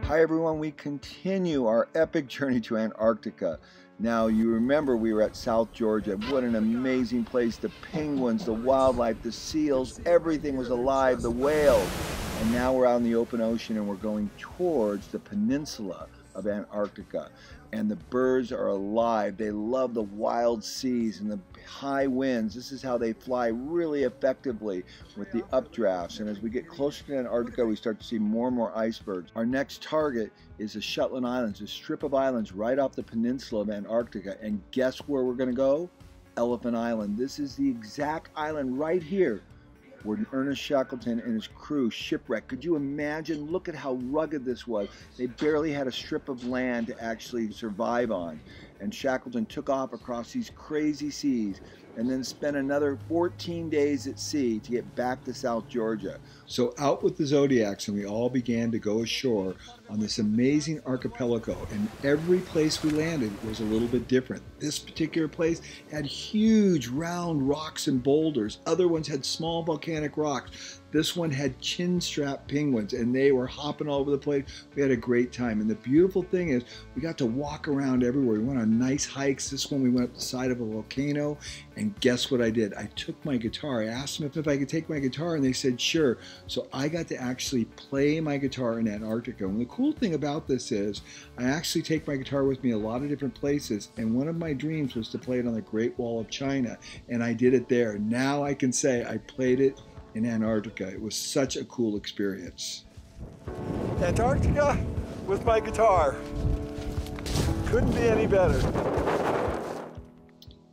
Hi everyone, we continue our epic journey to Antarctica. Now you remember we were at South Georgia. What an amazing place. The penguins, the wildlife, the seals, everything was alive, the whales. And now we're out in the open ocean and we're going towards the peninsula of Antarctica. And the birds are alive. They love the wild seas and the high winds. This is how they fly really effectively with the updrafts. And as we get closer to Antarctica, we start to see more and more icebergs. Our next target is the Shetland Islands, a strip of islands right off the peninsula of Antarctica. And guess where we're going to go? Elephant Island. This is the exact island right here where Ernest Shackleton and his crew shipwrecked. Could you imagine? Look at how rugged this was. They barely had a strip of land to actually survive on. And Shackleton took off across these crazy seas and then spent another 14 days at sea to get back to South Georgia. So out with the Zodiacs and we all began to go ashore on this amazing archipelago, and every place we landed was a little bit different. This particular place had huge round rocks and boulders. Other ones had small volcanic rocks. This one had chin-strap penguins and they were hopping all over the place. We had a great time. And the beautiful thing is we got to walk around everywhere. We went on nice hikes. This one we went up the side of a volcano, and guess what I did? I took my guitar. I asked them if I could take my guitar and they said sure. So I got to actually play my guitar in Antarctica. And the cool thing about this is I actually take my guitar with me a lot of different places, and one of my dreams was to play it on the Great Wall of China, and I did it there. Now I can say I played it in Antarctica. It was such a cool experience. Antarctica with my guitar. Couldn't be any better.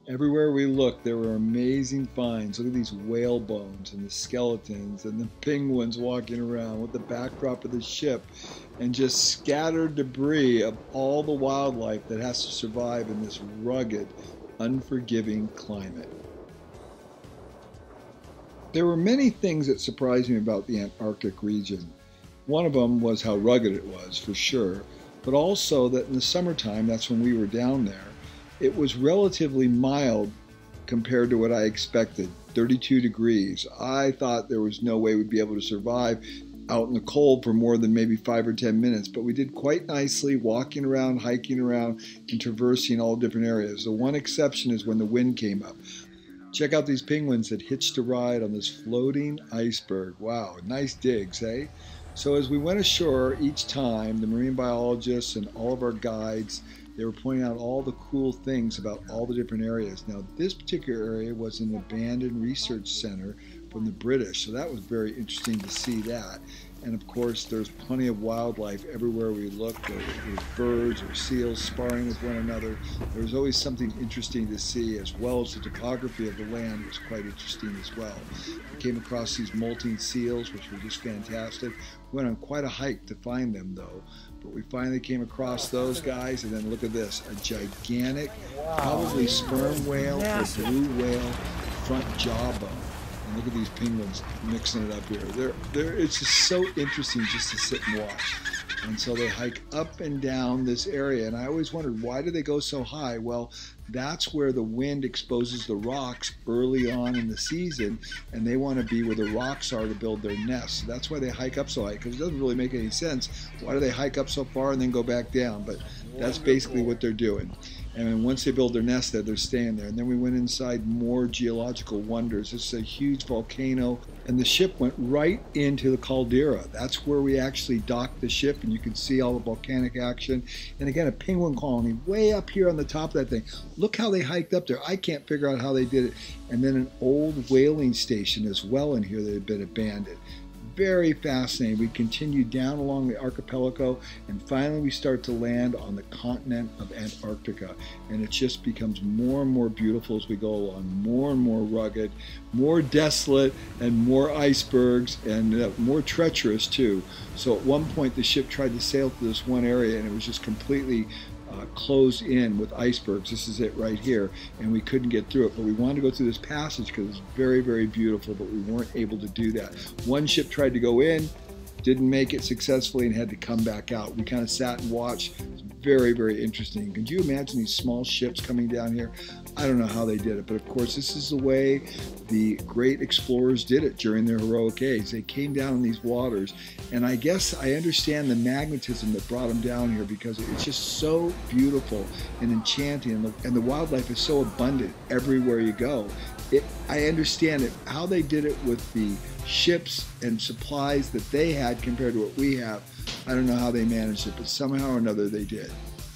Everywhere we looked, there were amazing finds. Look at these whale bones and the skeletons and the penguins walking around with the backdrop of the ship and just scattered debris of all the wildlife that has to survive in this rugged, unforgiving climate. There were many things that surprised me about the Antarctic region. One of them was how rugged it was, for sure, but also that in the summertime, that's when we were down there, it was relatively mild compared to what I expected, 32 degrees. I thought there was no way we'd be able to survive out in the cold for more than maybe 5 or 10 minutes, but we did quite nicely, walking around, hiking around, and traversing all different areas. The one exception is when the wind came up. Check out these penguins that hitched a ride on this floating iceberg. Wow, nice digs, eh? So as we went ashore each time, the marine biologists and all of our guides, they were pointing out all the cool things about all the different areas. Now, this particular area was an abandoned research center from the British, so that was very interesting to see that. And of course, there's plenty of wildlife everywhere we looked. There were birds or seals sparring with one another. There was always something interesting to see, as well as the topography of the land was quite interesting as well. We came across these molting seals, which were just fantastic. We went on quite a hike to find them, though. But we finally came across those guys, and then look at this, a gigantic, probably sperm whale or blue whale front jawbone. And look at these penguins mixing it up here. It's just so interesting just to sit and watch. And so they hike up and down this area, and I always wondered, why do they go so high? Well, that's where the wind exposes the rocks early on in the season, and they want to be where the rocks are to build their nests. So that's why they hike up so high, because it doesn't really make any sense. Why do they hike up so far and then go back down? But that's basically what they're doing. And then once they build their nest there, they're staying there. And then we went inside more geological wonders. This is a huge volcano, and the ship went right into the caldera. That's where we actually docked the ship, and you can see all the volcanic action. And again, a penguin colony way up here on the top of that thing. Look how they hiked up there. I can't figure out how they did it. And then an old whaling station as well in here that had been abandoned. Very fascinating. We continued down along the archipelago, and finally we start to land on the continent of Antarctica, and it just becomes more and more beautiful as we go along, more and more rugged, more desolate, and more icebergs, and more treacherous too. So at one point the ship tried to sail through this one area, and it was just completely closed in with icebergs. This is it right here, and we couldn't get through it, but we wanted to go through this passage because it's very, very beautiful, but we weren't able to do that. One ship tried to go in, didn't make it successfully, and had to come back out. We kind of sat and watched. It was very, very interesting. Could you imagine these small ships coming down here? I don't know how they did it, but of course this is the way the great explorers did it during their heroic age. They came down in these waters, and I guess I understand the magnetism that brought them down here, because it's just so beautiful and enchanting, and the wildlife is so abundant everywhere you go. I understand it, how they did it with the ships and supplies that they had compared to what we have. I don't know how they managed it, but somehow or another they did.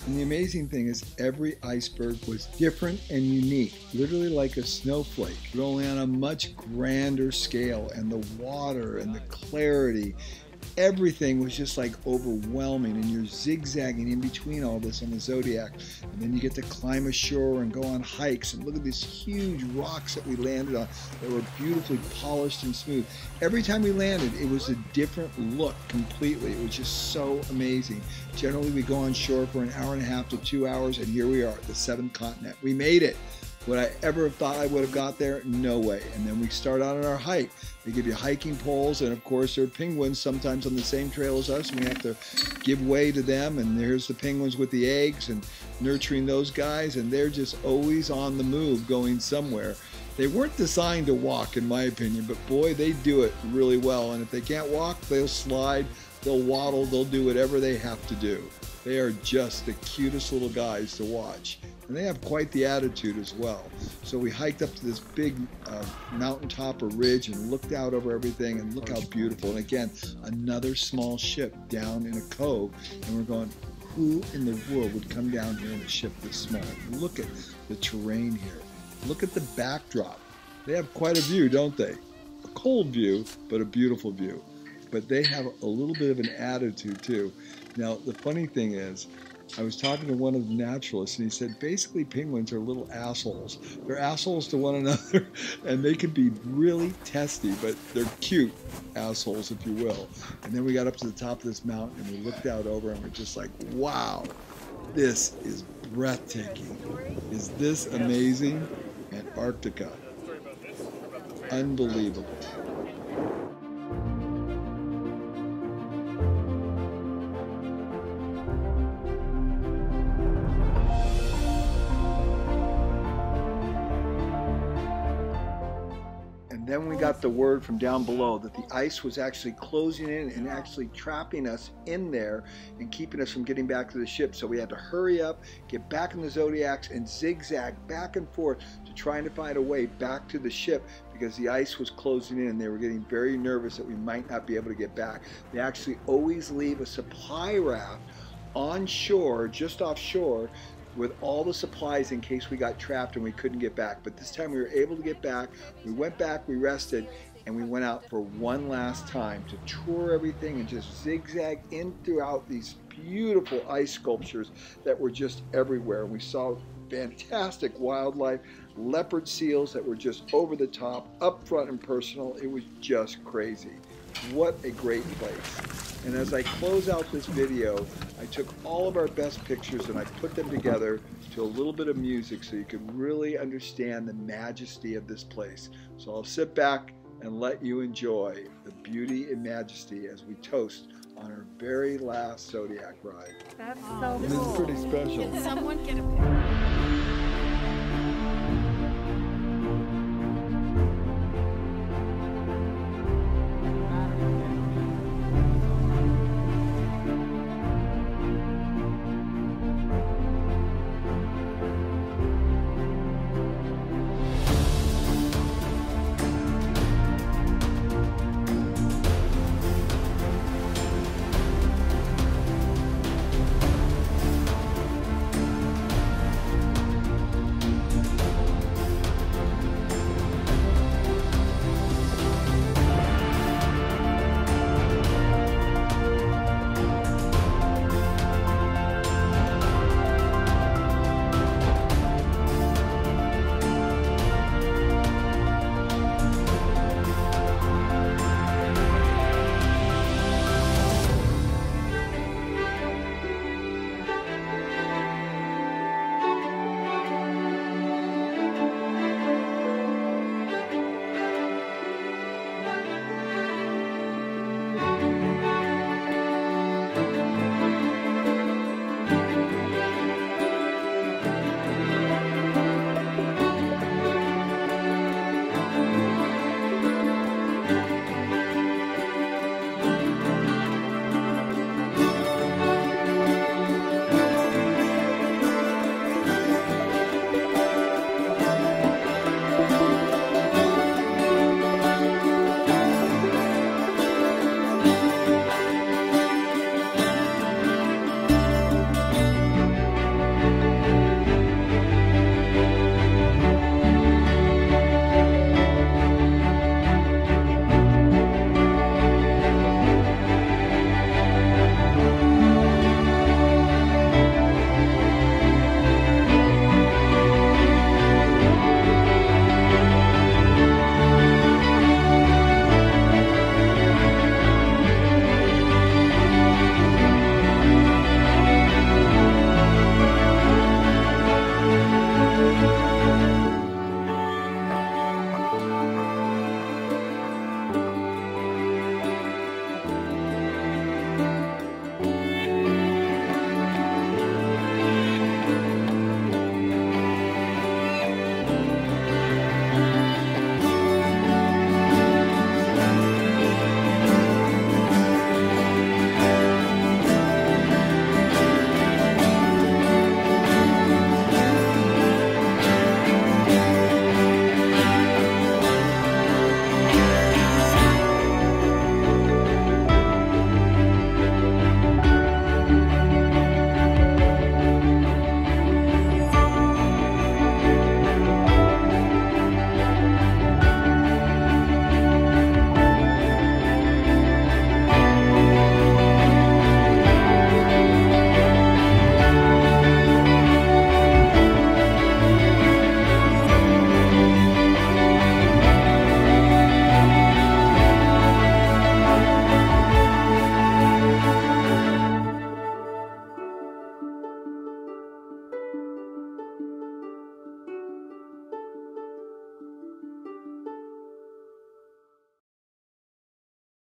And the amazing thing is every iceberg was different and unique, literally like a snowflake, but only on a much grander scale. And the water and the clarity, everything was just like overwhelming, and you're zigzagging in between all this on the Zodiac, and then you get to climb ashore and go on hikes and look at these huge rocks that we landed on that were beautifully polished and smooth. Every time we landed, it was a different look completely. It was just so amazing. Generally, we go on shore for an hour and a half to 2 hours, and here we are at the 7th continent. We made it. Would I ever have thought I would have got there? No way. And then we start out on our hike. They give you hiking poles, and of course there are penguins sometimes on the same trail as us, and we have to give way to them. And there's the penguins with the eggs and nurturing those guys, and they're just always on the move going somewhere. They weren't designed to walk, in my opinion, but boy, they do it really well. And if they can't walk, they'll slide, they'll waddle, they'll do whatever they have to do. They are just the cutest little guys to watch. And they have quite the attitude as well. So we hiked up to this big mountaintop or ridge and looked out over everything, and look how beautiful. And again, another small ship down in a cove, and we're going, who in the world would come down here in a ship this small? Look at the terrain here. Look at the backdrop. They have quite a view, don't they? A cold view, but a beautiful view. But they have a little bit of an attitude too. Now, the funny thing is, I was talking to one of the naturalists, and he said basically penguins are little assholes. They're assholes to one another, and they can be really testy, but they're cute assholes, if you will. And then we got up to the top of this mountain, and we looked out over, and we're just like, wow, this is breathtaking. Is this amazing? Antarctica. Unbelievable. Then we got the word from down below that the ice was actually closing in and actually trapping us in there and keeping us from getting back to the ship. So we had to hurry up, get back in the Zodiacs, and zigzag back and forth to trying to find a way back to the ship, because the ice was closing in and they were getting very nervous that we might not be able to get back. They actually always leave a supply raft on shore, just offshore, with all the supplies in case we got trapped and we couldn't get back. But this time we were able to get back. We went back, we rested, and we went out for one last time to tour everything and just zigzag in throughout these beautiful ice sculptures that were just everywhere. We saw fantastic wildlife, leopard seals that were just over the top, up front and personal. It was just crazy. What a great place. And as I close out this video, I took all of our best pictures and I put them together to a little bit of music so you can really understand the majesty of this place. So I'll sit back and let you enjoy the beauty and majesty as we toast on our very last Zodiac ride. That's so cool. This is pretty special. Can someone get a picture?